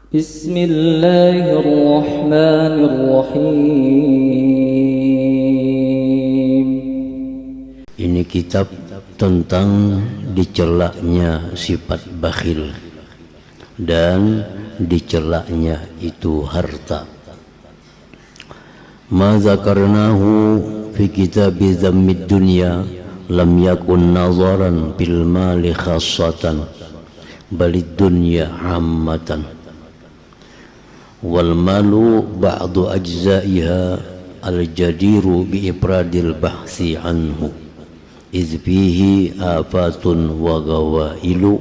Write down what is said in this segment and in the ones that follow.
Bismillahirrahmanirrahim. Ini kitab tentang dicelaknya sifat bakhil dan dicelaknya itu harta. Ma zakarnahu fi kitabi dhammid dunya lam yakun nazaran bil mali khassatan balid dunya ammatan wal malu ba'du ajza'iha al jadiru bi ifradil bahsi anhu iz fihi afatun wa gawailu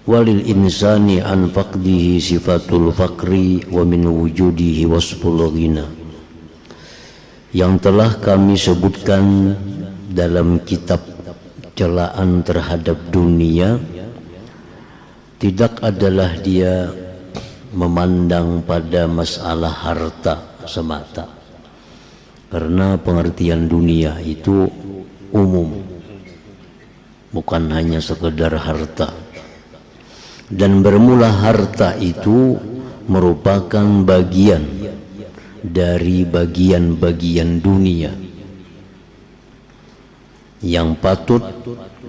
walil insani an faqdihi sifatul faqri wa min wujudihi wasful ghina, yang telah kami sebutkan dalam kitab celaan terhadap dunia tidak adalah dia memandang pada masalah harta semata, karena pengertian dunia itu umum, bukan hanya sekedar harta. Dan bermula harta itu merupakan bagian dari bagian-bagian dunia yang patut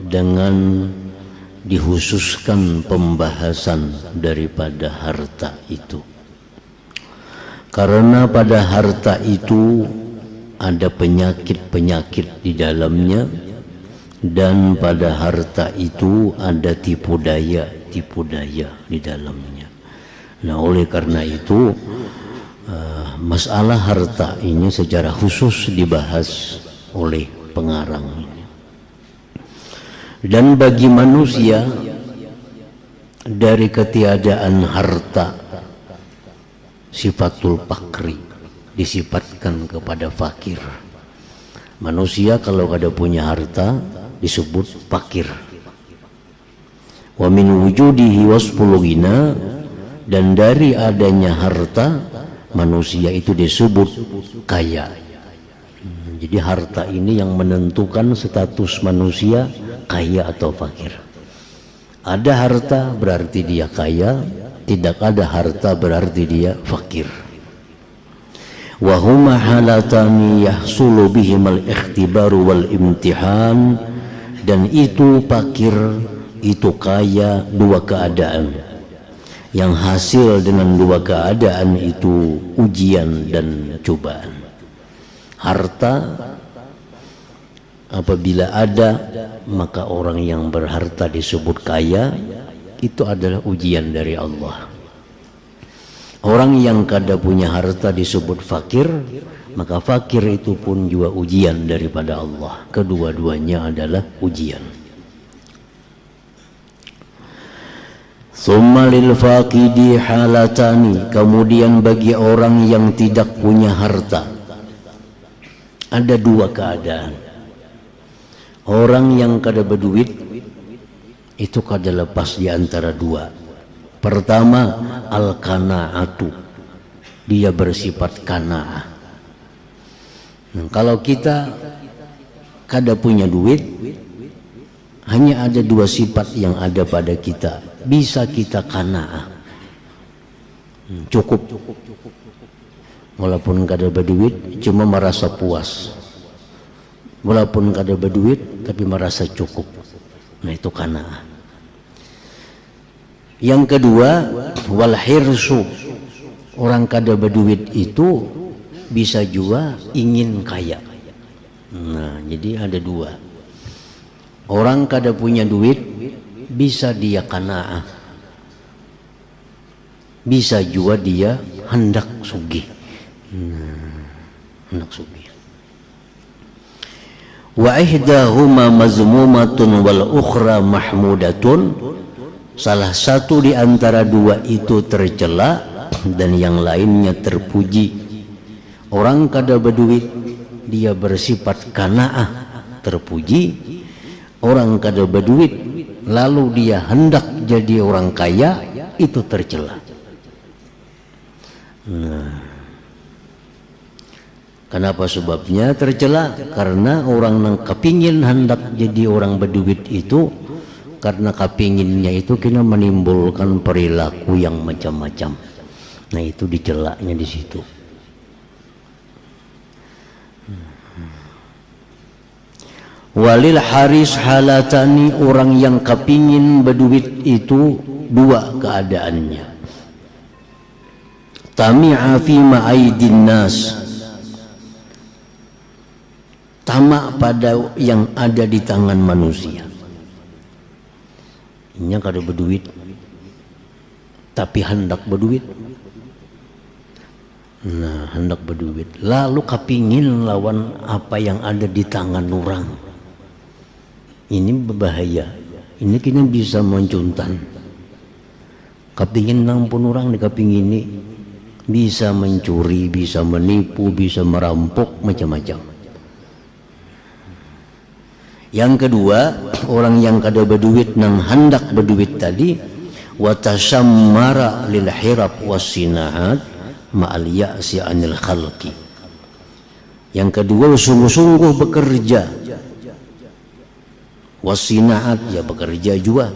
dengan dikhususkan pembahasan daripada harta itu. Karena pada harta itu ada penyakit-penyakit di dalamnya, dan pada harta itu ada tipu daya di dalamnya. Nah, oleh karena itu masalah harta ini secara khusus dibahas oleh pengarang ini. Dan bagi manusia, dari ketiadaan harta, sifatul fakri disifatkan kepada fakir. Manusia kalau kada punya harta disebut fakir. Wa min wujudihi wasful ghina, dan dari adanya harta manusia itu disebut kaya. Jadi harta ini yang menentukan status manusia kaya atau fakir. Ada harta berarti dia kaya, tidak ada harta berarti dia fakir. Wa huma halatani yahsulu bihimal ikhtibaru wal imtihan, dan itu fakir, itu kaya, dua keadaan yang hasil dengan dua keadaan itu ujian dan cobaan. Harta apabila ada, maka orang yang berharta disebut kaya, itu adalah ujian dari Allah. Orang yang kada punya harta disebut fakir, maka fakir itu pun juga ujian daripada Allah. Kedua-duanya adalah ujian. Summa lil faqidi halatani, kemudian bagi orang yang tidak punya harta ada dua keadaan. Orang yang kada berduit itu kada lepas di antara dua. Pertama, al-qanaatu, dia bersifat qanaah. Nah, kalau kita kada punya duit, hanya ada dua sifat yang ada pada kita. Bisa kita qanaah, cukup, walaupun kada berduit cuma merasa puas, walaupun kada berduit tapi merasa cukup. Nah, itu qanaah. Yang kedua, wal hirsu, orang kada berduit itu bisa juga ingin kaya. Nah, jadi ada dua. Orang kada punya duit bisa dia qanaah, bisa juga dia hendak sugih. Hendak sugih. Wa ihdahuma mazmumatun wal ukhra mahmudatun, salah satu di antara dua itu tercela dan yang lainnya terpuji. Orang kada berduit dia bersifat qanaah, terpuji. Orang kada berduit lalu dia hendak jadi orang kaya, itu tercela. Nah, kenapa sebabnya tercela? Karena orang yang kepingin hendak jadi orang berduit itu karena kapinginnya itu kena menimbulkan perilaku yang macam-macam. Nah itu dicelaknya di situ. Walil haris halatani, orang yang kepingin berduit itu dua keadaannya. Tami'a fi ma'aidin nas, tamak pada yang ada di tangan manusia. Ini kada berduit tapi hendak berduit. Nah, hendak berduit lalu kepingin lawan apa yang ada di tangan orang. Ini berbahaya. Ini kini bisa mencuntan. Kepingin ngampun orang dikepingini, bisa mencuri, bisa menipu, bisa merampok, macam-macam. Yang kedua, orang yang kada berduit nang hendak berduit tadi, wa tasammara lil hirab wasinaat ma'al ya'si anil khalqi. Yang kedua, sungguh-sungguh bekerja. Wasinaat, ya bekerja juga,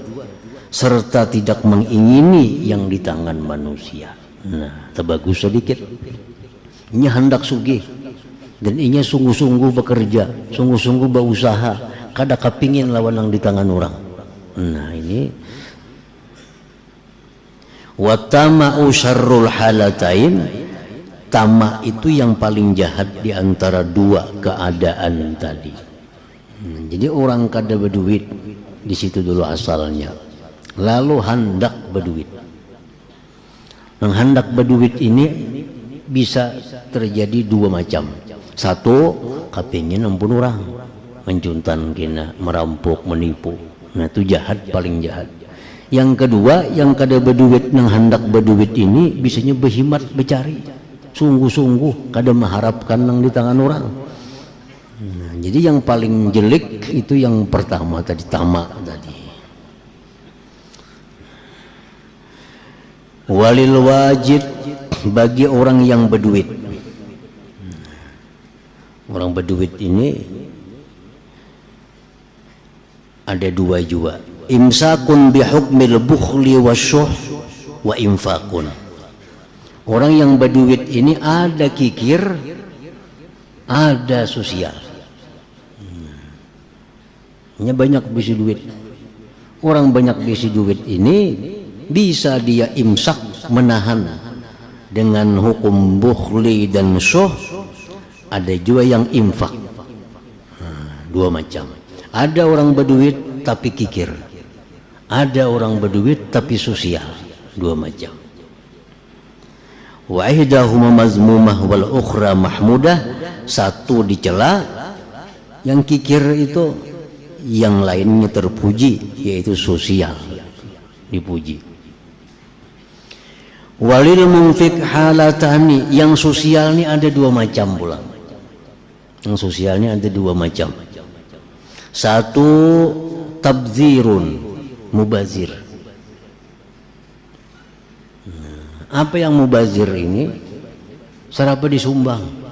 serta tidak mengingini yang di tangan manusia. Nah, terbagus sedikit. Ini hendak sugih dan ini sungguh-sungguh bekerja, sungguh-sungguh berusaha, kada kepingin lawan yang di tangan orang. Nah, ini watama'u syarrul halatain, tamak itu yang paling jahat di antara dua keadaan tadi. Jadi orang kada berduit di situ dulu asalnya, lalu hendak berduit. Yang hendak berduit ini bisa terjadi dua macam. Satu, kepingin ampun orang, mencuntan kena, merampok, menipu. Nah itu jahat, paling jahat. Yang kedua, yang kada berduit, yang hendak berduit ini bisanya berhimat, bercari, sungguh-sungguh, kada mengharapkan yang di tangan orang. Nah, jadi yang paling jelek itu yang pertama tadi, tamak tadi. Walil wajid, bagi orang yang berduit. Orang berduit ini ada dua juga. Imsakun bihukmil bukhli wasyuh wa infakun. Orang yang berduit ini ada kikir, ada sosial. Ini banyak bisi duit. Orang banyak bisi duit ini bisa dia imsak, menahan dengan hukum bukhli dan syuh. Ada juga yang infak. Dua macam. Ada orang berduit tapi kikir, ada orang berduit tapi sosial. Dua macam. Wa ihdahuma mazmumah wal ukhra mahmudah. Satu dicela, yang kikir itu, yang lainnya terpuji, yaitu sosial dipuji. Walil munfik halatani, yang sosial ini ada dua macam pula. Yang sosialnya ada dua macam. Satu, tabzirun, mubazir. Apa yang mubazir ini? Serapa disumbang.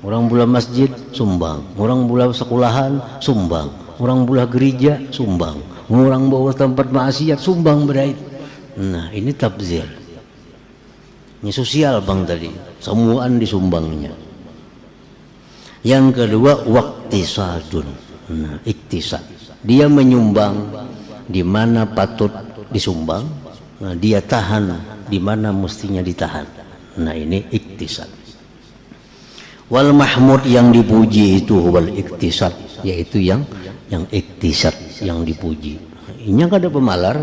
Orang bula masjid sumbang, orang bula sekolahan sumbang, orang bula gereja sumbang, orang bawa tempat maksiat sumbang berait. Nah ini tabzir. Ini sosial bang tadi, semuaan disumbangnya. Yang kedua waqtisadun. Nah iktisad, dia menyumbang di mana patut disumbang, nah, dia tahan di mana mestinya ditahan. Nah ini iktisad. Wal mahmud, yang dipuji itu wal iktisad, yaitu yang iktisad, yang dipuji. Ini kada pemalar,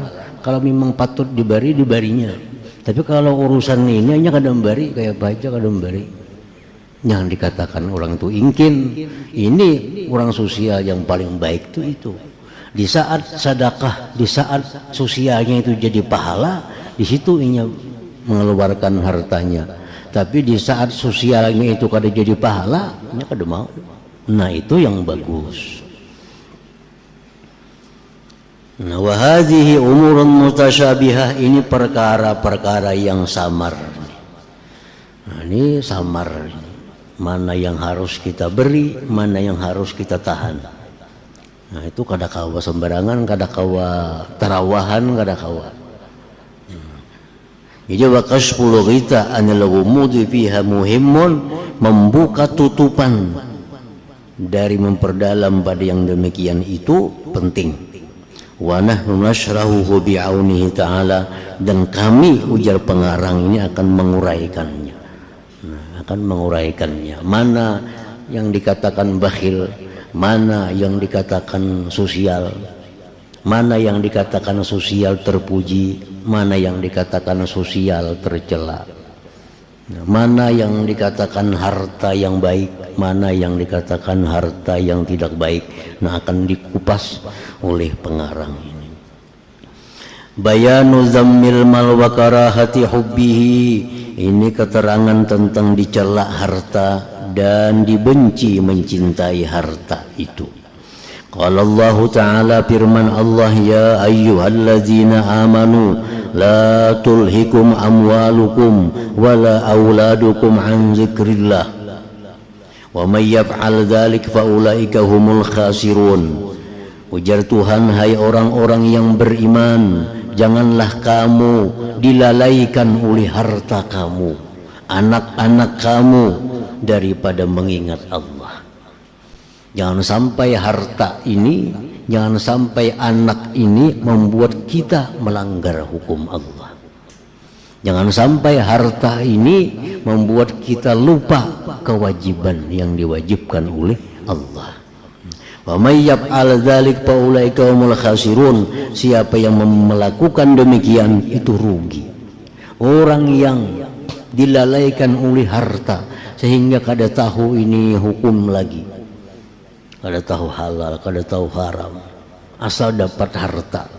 kalau memang patut diberi, dibarinya. Tapi kalau urusan ini hanya kada memberi, kayak baca kada memberi. Yang dikatakan orang itu ingkin, ini orang sosial yang paling baik itu. Di saat sedekah, di saat sosialnya itu jadi pahala, di situ ia mengeluarkan hartanya. Tapi di saat sosialnya itu kada jadi pahala, ia kada mau. Nah itu yang bagus. Nah wa hadhihi umurun mutasyabihah, ini perkara-perkara yang samar. Nah, ini samar. Mana yang harus kita beri, mana yang harus kita tahan. Nah itu kada kawa sembarangan, kada kawa tarawahan, kada kawa. Jadi wakas puluh kita anil ghumudi fiha muhimun, membuka tutupan dari memperdalam pada yang demikian itu penting. Wa nahnu nashrahuhu bi'aunihi ta'ala, dan kami ujar pengarang ini akan menguraikannya. Nah, akan menguraikannya. Mana yang dikatakan bakhil, mana yang dikatakan sosial, mana yang dikatakan sosial terpuji, mana yang dikatakan sosial tercela, mana yang dikatakan harta yang baik, mana yang dikatakan harta yang tidak baik. Nah akan dikupas oleh pengarang ini. Bayanu zammil mal wa karahati hubbihi, ini keterangan tentang dicela harta dan dibenci mencintai harta itu. Qala Allah Ta'ala, firman Allah, ya ayyuhalladzina amanu la tulhikum amwalukum wala auladukum an zikrillah wa may yaf'al dzalik fa ulaika humul khasirun. Ujar Tuhan, hai orang-orang yang beriman, janganlah kamu dilalaikan oleh harta kamu, anak-anak kamu daripada mengingat Allah. Jangan sampai harta ini, jangan sampai anak ini membuat kita melanggar hukum Allah. Jangan sampai harta ini membuat kita lupa kewajiban yang diwajibkan oleh Allah. Wa may yaf'al dzalik fa ulaika humul khasirun. Siapa yang melakukan demikian itu rugi. Orang yang dilalaikan oleh harta sehingga kada tahu ini hukum lagi, kada tahu halal, kada tahu haram, asal dapat harta,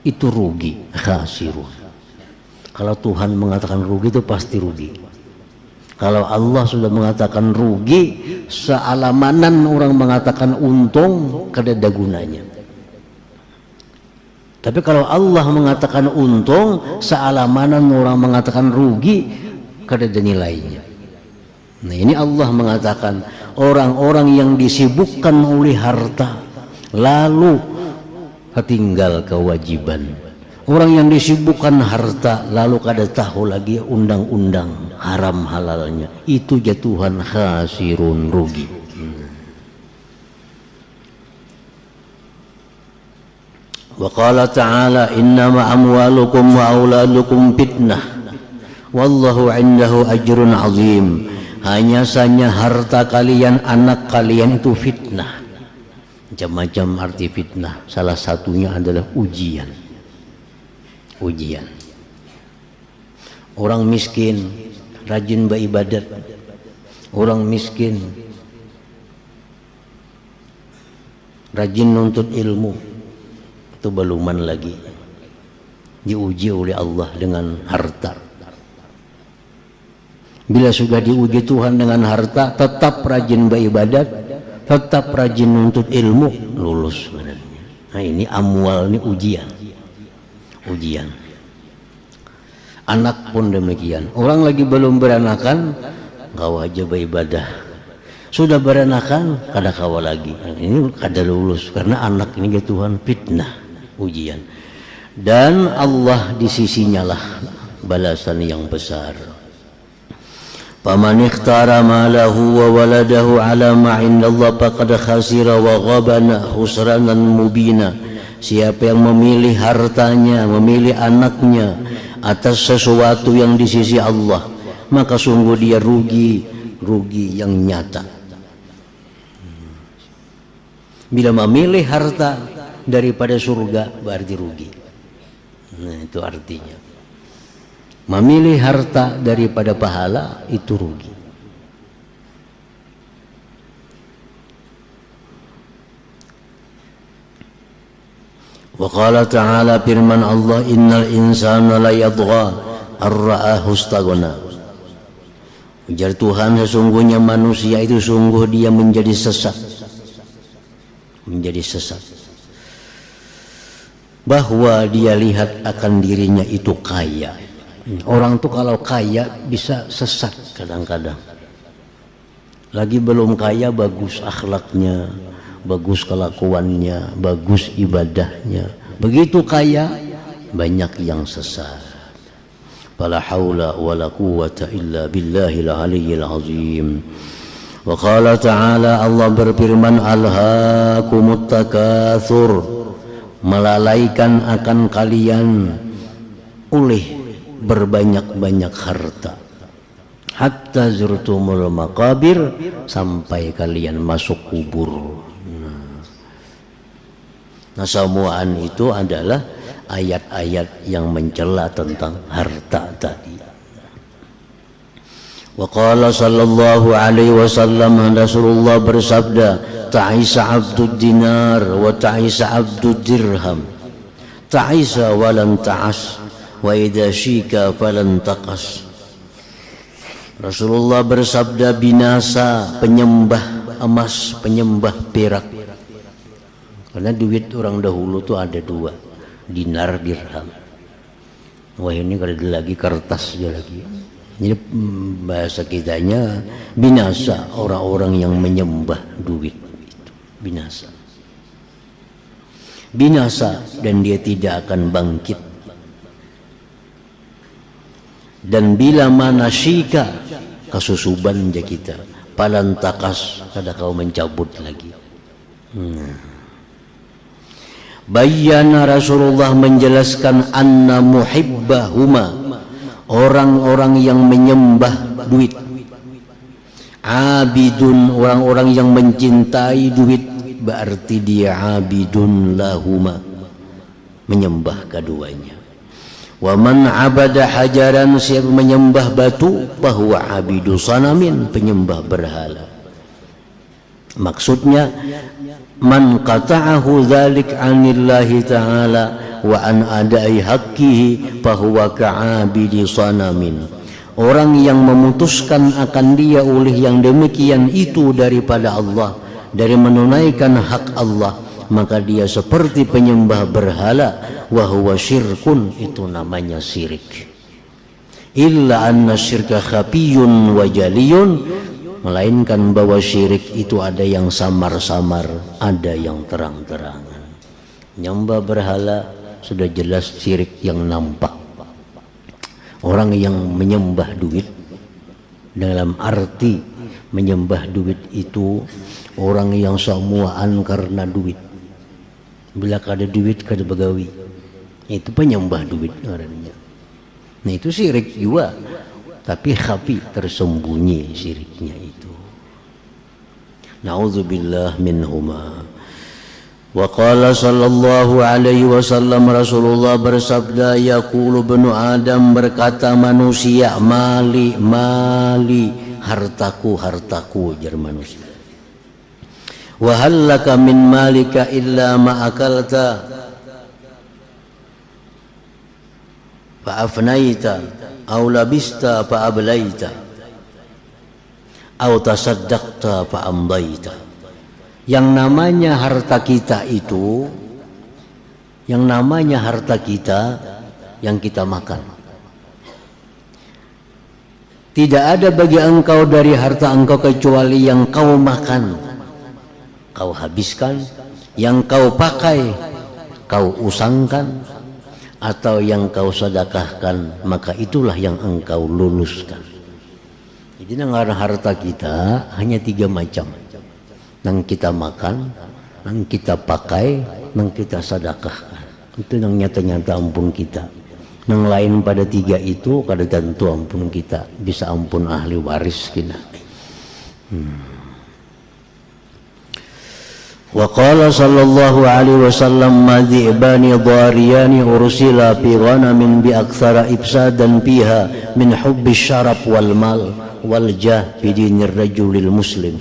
itu rugi, khasirun. Kalau Tuhan mengatakan rugi itu pasti rugi. Kalau Allah sudah mengatakan rugi, sealamanan orang mengatakan untung, kada ada gunanya. Tapi kalau Allah mengatakan untung, sealamanan orang mengatakan rugi, kada ada nilainya. Nah ini Allah mengatakan orang-orang yang disibukkan oleh harta lalu ketinggal kewajiban. Orang yang disibukkan harta lalu kada tahu lagi undang-undang haram halalnya, itu jatuhan khasirun, rugi. Wa qala ta'ala innama amwalukum wa auladukum fitnah wallahu 'indahu ajrun 'azim. Hanya saja harta kalian, anak kalian itu fitnah. Macam-macam arti fitnah. Salah satunya adalah ujian. Ujian. Orang miskin rajin beribadat. Orang miskin rajin nuntut ilmu. Itu baluman lagi. Diuji oleh Allah dengan harta. Bila sudah diuji Tuhan dengan harta, tetap rajin beribadat, tetap rajin nuntut ilmu, lulus sebenarnya. Nah ini amwal, ini ujian. Ujian. Anak pun demikian. Orang lagi belum beranakan, kau aja beribadah. Sudah beranakan, kada kawa lagi. Nah, ini kada lulus karena anak ini ya Tuhan fitnah, ujian. Dan Allah di sisinya lah balasan yang besar. Faman ikhtara malahu wa waladahu ala ma indallah faqad khasira wa ghabana khusranan mubina. Siapa yang memilih hartanya, memilih anaknya atas sesuatu yang di sisi Allah, maka sungguh dia rugi, rugi yang nyata. Bila memilih harta daripada surga berarti rugi. Nah itu artinya. Memilih harta daripada pahala itu rugi. Wa qala ta'ala, firman Allah, innal insana la yadgha ar-ra'ahu istaghna. Ujar Tuhan, sesungguhnya manusia itu sungguh dia menjadi sesat. Menjadi sesat. Bahwa dia lihat akan dirinya itu kaya. Orang tuh kalau kaya bisa sesat kadang-kadang. Lagi belum kaya bagus akhlaknya, bagus kelakuannya, bagus ibadahnya, begitu kaya, banyak yang sesat. Fala haula wala quwwata illa billahil aliyyil azim. Wa qala ta'ala, Allah berfirman, alhaakumut takatsur, melalaikan akan kalian oleh berbanyak-banyak harta, hatta zurtumul maqabir, sampai kalian masuk kubur. Nah, semuaan itu adalah ayat-ayat yang mencela tentang harta tadi. Wa qala sallallahu alaihi wasallam, Rasulullah bersabda, ta'isa abdud dinar wa ta'isa abdud dirham, ta'isa walan ta'as wa idza syika falan taqas. Rasulullah bersabda, binasa penyembah emas, penyembah perak. Karena duit orang dahulu tuh ada dua, dinar, dirham. Wah, ini kalau lagi kertas aja lagi. Jadi bahasa kitanya binasa orang-orang yang menyembah duit. Binasa. Binasa, dan dia tidak akan bangkit. Dan bila mana syika, kasusuban aja kita, palan takas, kada kau mencabut lagi. Bayyana, Rasulullah menjelaskan, anna muhibbahuma, orang-orang yang menyembah duit, abidun, orang-orang yang mencintai duit, berarti dia abidun lahuma, menyembah keduanya. Wa man abada hajaran, siapa menyembah batu, bahwa abidu sanamin, penyembah berhala. Maksudnya, man qata'ahu dzalik 'anillahi ta'ala wa an adai haqqihi bahwa ka'abidi sanamin. Orang yang memutuskan akan dia oleh yang demikian itu daripada Allah, dari menunaikan hak Allah, maka dia seperti penyembah berhala. Wa huwa syirkun, itu namanya syirik. Illa anna syirka khafiyun wa jaliyun, melainkan bahwa syirik itu ada yang samar-samar, ada yang terang-terangan. Nyembah berhala sudah jelas syirik yang nampak. Orang yang menyembah duit, dalam arti menyembah duit itu orang yang semuaan karena duit. Bila kada duit kada begawi, itu penyembah duit orangnya. Nah, itu syirik juga, tapi khafi, tersembunyi syiriknya itu. Na'udzubillah minhuma. Wa qala sallallahu alaihi wasallam, Rasulullah bersabda, yaqulu ibnu Adam, berkata manusia, mali mali, hartaku hartaku, jar manusia. Wa hal laka min malika illa ma akalta fa afnaita aw labista fa ablaita aw tasaddaqta fa amdaita. Yang namanya harta kita itu, yang namanya harta kita yang kita makan. Tidak ada bagi engkau dari harta engkau kecuali yang kau makan, kau habiskan, yang kau pakai, kau usangkan, atau yang kau sedekahkan, maka itulah yang engkau luluskan. Jadi harta kita hanya 3 macam. Nang kita makan, nang kita pakai, nang kita sedekahkan. Itu yang nyata-nyata ampun kita. Nang lain pada 3 itu kada tentu ampun kita, bisa ampun ahli waris kita. Wa qala sallallahu alaihi wasallam, madhibani dhariyani ursila fi ghanamin bi aktsara ibsadan fiha min hubbi syaraf wal mal wal jah fi dinir rajulil muslim.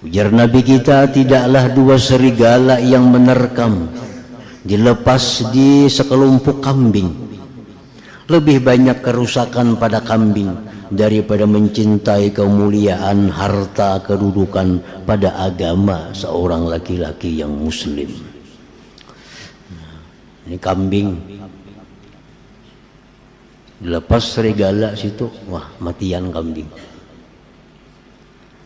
Ujar Nabi kita, tidaklah 2 serigala yang menerkam dilepas di sekelompok kambing. Lebih banyak kerusakan pada kambing daripada mencintai kemuliaan, harta, kedudukan pada agama seorang laki-laki yang muslim. Ini kambing dilepas serigala situ, wah matian kambing.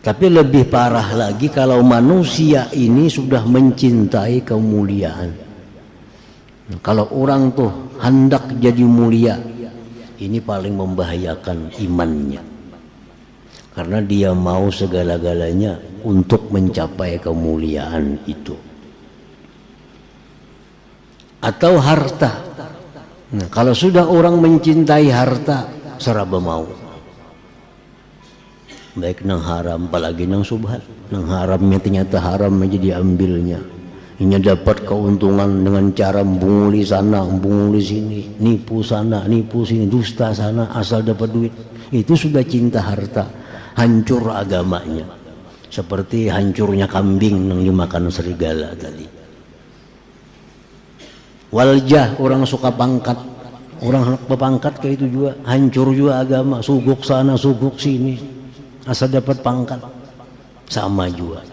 Tapi lebih parah lagi kalau manusia ini sudah mencintai kemuliaan. Kalau orang tuh hendak jadi mulia, ini paling membahayakan imannya. Karena dia mau segala-galanya untuk mencapai kemuliaan itu. Atau harta. Nah, kalau sudah orang mencintai harta, seraba mau. Baik nang haram, apalagi nang subhat. Nang haramnya ternyata haram aja diambilnya. Ini dapat keuntungan dengan cara membunguli sana, membunguli sini, nipu sana, nipu sini, dusta sana, asal dapat duit. Itu sudah cinta harta, hancur agamanya. Seperti hancurnya kambing yang dimakan serigala tadi. Waljah, orang suka pangkat, orang berpangkat kayak itu juga, hancur juga agama, suguk sana, suguk sini, asal dapat pangkat, sama juga.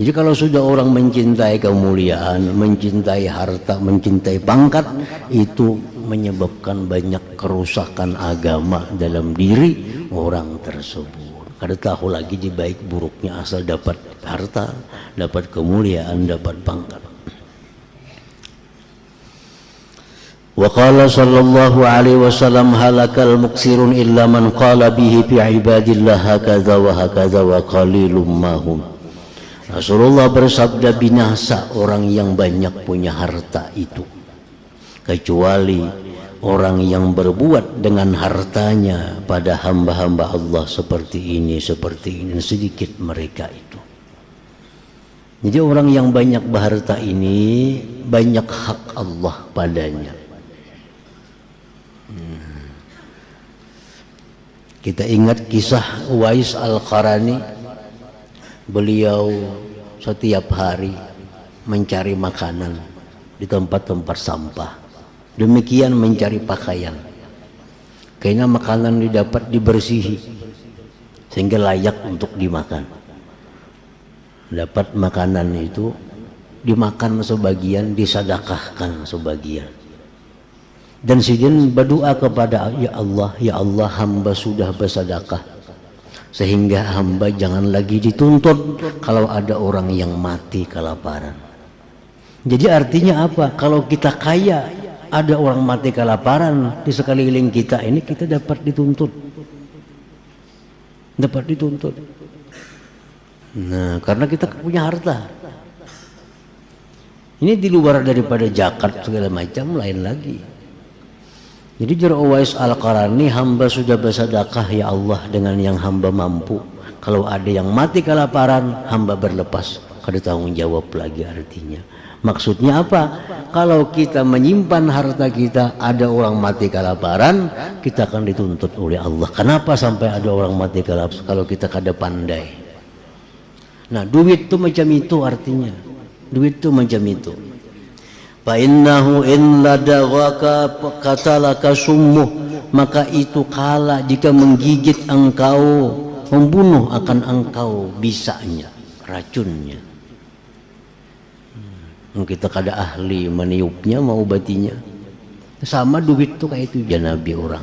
Jadi kalau sudah orang mencintai kemuliaan, mencintai harta, mencintai pangkat, itu menyebabkan banyak kerusakan agama dalam diri orang tersebut. Kada tahu lagi di baik buruknya asal dapat harta, dapat kemuliaan, dapat pangkat. Wa qala sallallahu alaihi wasallam halakal muksirun illa man qala bihi fi ibadillah hakadha wa hakadha wa qalilum mahum. Rasulullah bersabda, binasa orang yang banyak punya harta itu, kecuali orang yang berbuat dengan hartanya pada hamba-hamba Allah seperti ini, sedikit mereka itu. Jadi orang yang banyak berharta ini banyak hak Allah padanya. Kita ingat kisah Uwais Al-Qarani. Beliau setiap hari mencari makanan di tempat-tempat sampah, demikian mencari pakaian. Kayaknya makanan didapat dibersihi sehingga layak untuk dimakan. Dapat makanan itu dimakan sebagian, disedekahkan sebagian. Dan sidin berdoa kepada ya Allah hamba sudah bersedekah, sehingga hamba jangan lagi dituntut kalau ada orang yang mati kelaparan. Jadi artinya apa? Kalau kita kaya, ada orang mati kelaparan di sekeliling kita ini, kita dapat dituntut. Dapat dituntut. Nah, karena kita punya harta. Ini di luar daripada zakat segala macam, lain lagi. Jadi juru Uwais Al-Qarani, hamba sudah bersedekah ya Allah dengan yang hamba mampu. Kalau ada yang mati kelaparan, hamba berlepas. Kada tanggung jawab lagi artinya. Maksudnya apa? Kalau kita menyimpan harta kita, ada orang mati kelaparan, kita akan dituntut oleh Allah. Kenapa sampai ada orang mati kelaparan? Kalau kita kada pandai. Nah, duit itu macam itu artinya. Duit itu macam itu. Fa innahu in ladawaka qatalaka summuh, maka itu kala jika menggigit engkau, membunuh akan engkau bisanya, racunnya. Kita kada ahli meniupnya, mau obatinya. Sama duit tuh kayak itu janabi orang.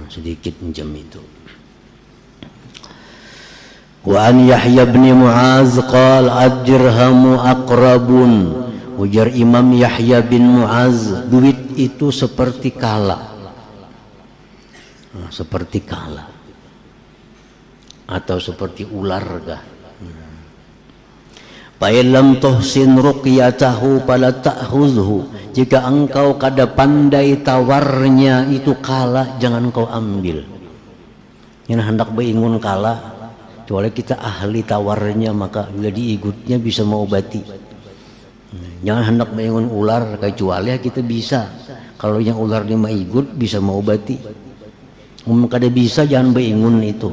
Sedikit macam itu. Wa an Yahya bin Mu'az qala ad-dirhamu aqrabun. Ujar Imam Yahya bin Mu'az, duit itu seperti kala. Seperti kala. Atau seperti ular kah? Fa'ilam tuhsin ruqyatahu fala ta'khudhu. Jika engkau kada pandai tawarnya itu kala, jangan kau ambil. Yang hendak beringun kala, kecuali kita ahli tawarnya, maka bila diigutnya bisa mengobati. Jangan hendak mengingun ular, kecuali kita bisa. Kalau yang ular lima igut bisa mengobati. Kada bisa, jangan beringun itu.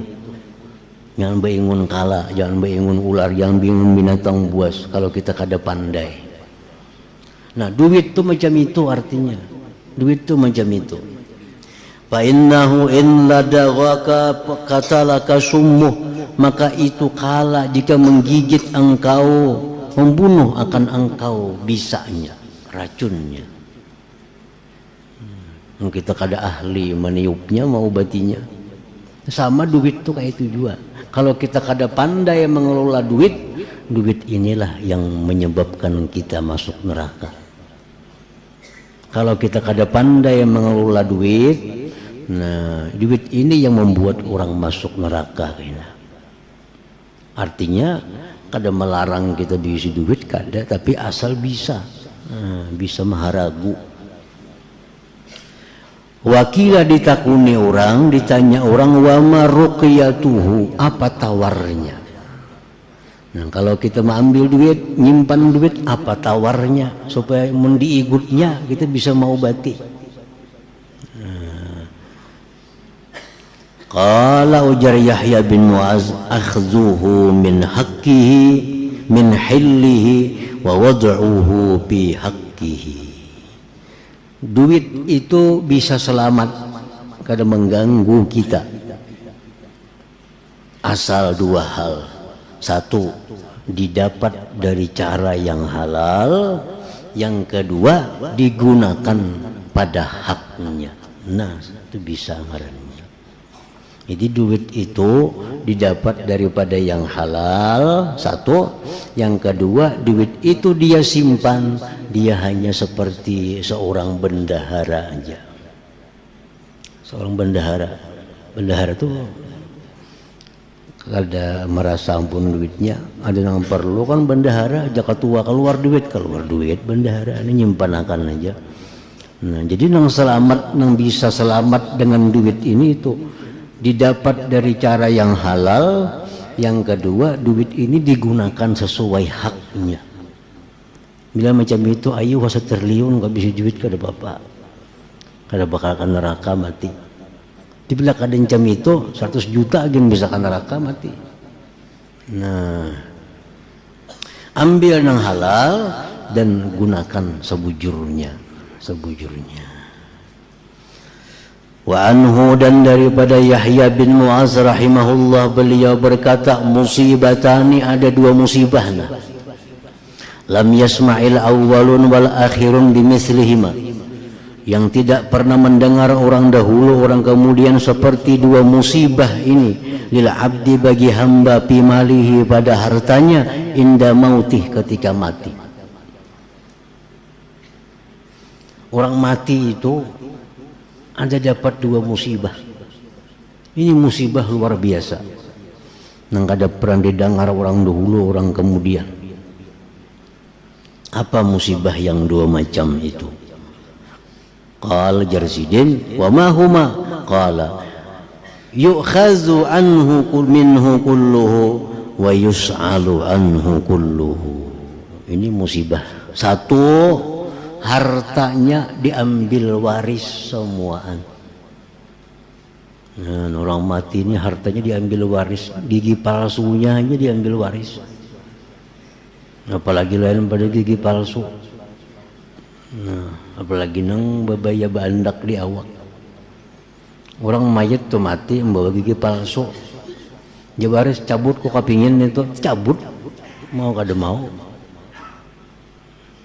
Jangan beringun kala, jangan beringun ular, jangan beringun binatang buas. Kalau kita kada pandai. Nah, duit itu macam itu artinya. Duit itu macam itu. Fa innahu in ladawaka qatalaka summuh, maka itu kala jika menggigit engkau, membunuh akan engkau bisanya, racunnya. Kita kada ahli meniupnya, mau obatinya. Sama duit tuh kayak itu juga. Kalau kita kada pandai mengelola duit, duit inilah yang menyebabkan kita masuk neraka. Kalau kita kada pandai mengelola duit, nah duit ini yang membuat orang masuk neraka. Artinya kada melarang kita diisi duit, kada, tapi asal bisa, bisa maharagu. Wakila ditakuni orang, ditanya orang, wama ruqyatuhu, apa tawarnya? Nah, kalau kita mengambil duit, nyimpan duit, apa tawarnya supaya mendiigutnya kita bisa mengobati? Qala ujar Yahya bin Mu'az, akhzuhu min haqqihi min hillihi wa wad'uhu fi haqqihi. Duit itu bisa selamat, kada mengganggu kita, asal dua hal. Satu, didapat dari cara yang halal. Yang kedua, digunakan pada haknya. Nah, itu bisa ngarannya. Jadi duit itu didapat daripada yang halal, satu. Yang kedua, duit itu dia simpan, dia hanya seperti seorang bendahara aja. Seorang bendahara. Bendahara itu kada merasa ampun duitnya, ada yang perlu kan bendahara, jaka tua keluar duit bendahara ini nyimpanakan aja. Nah, jadi nang selamat, nang bisa selamat dengan duit ini itu didapat dari cara yang halal. Yang kedua, duit ini digunakan sesuai haknya. Bila macam itu, ayo wasa triliun gak bisa duit kada bapak, kada bakal ke neraka mati. Bila kada macam itu 100 juta agen bisa ke neraka mati. Nah, ambil yang halal dan gunakan sebujurnya. Wa anhu, dan daripada Yahya bin Mu'az rahimahullah, beliau berkata, musibatani, ada dua musibah. Lam yasma'il awwalun wal akhirun bimithlihima, yang tidak pernah mendengar orang dahulu orang kemudian seperti dua musibah ini. Lil abdi, bagi hamba, pimalihi, pada hartanya, inda mautih, ketika mati. Orang mati itu ada dapat dua musibah. Ini musibah luar biasa, nang kada pernah didengar orang dahulu orang kemudian. Apa musibah yang dua macam itu? Qala Jarsidin, wa ma huma? Qala yu'khazu anhu minhu kulluhu wa yus'alu anhu kulluhu. Ini musibah. Satu, hartanya diambil waris semuaan. Nah, orang mati ini hartanya diambil waris, gigi palsunya aja diambil waris. Apalagi lain pada gigi palsu. Nah, apalagi nang babaya bandak di awak. Orang mayat tuh mati membawa gigi palsu. Jabaris cabut kok kepingin itu, cabut. Mau kada mau.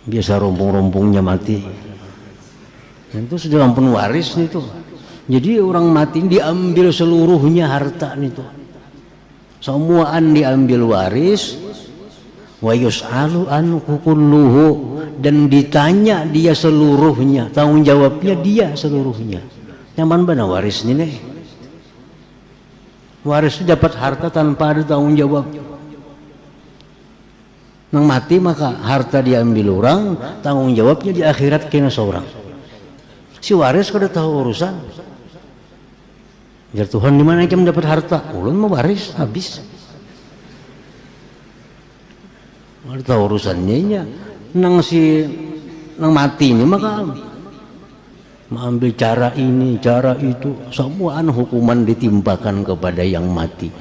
Biasa rompong-rompongnya mati. Itu sudah ampun waris itu. Jadi orang mati diambil seluruhnya harta itu. Semuaan diambil waris. Wa yus'alu anhu kulluhu, dan ditanya dia seluruhnya, tanggung jawabnya dia seluruhnya. Nyaman mana waris ini nih? Waris dapat harta tanpa ada tanggung jawab. Nang mati maka harta diambil orang, tanggung jawabnya di akhirat kena seorang. Si waris kada tahu urusan. Biar Tuhan di mana yang dapat harta? Ulun mau waris habis. Ada tahu urusannya nya. Nang mati ini maka mengambil cara ini, cara itu, semuaan hukuman ditimpakan kepada yang mati.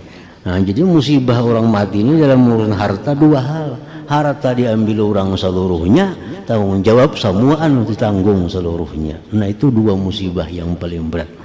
Nah, jadi musibah orang mati ini dalam urusan harta dua hal. Harta diambil orang seluruhnya, tanggung jawab semuaan ditanggung seluruhnya. Nah, itu dua musibah yang paling berat.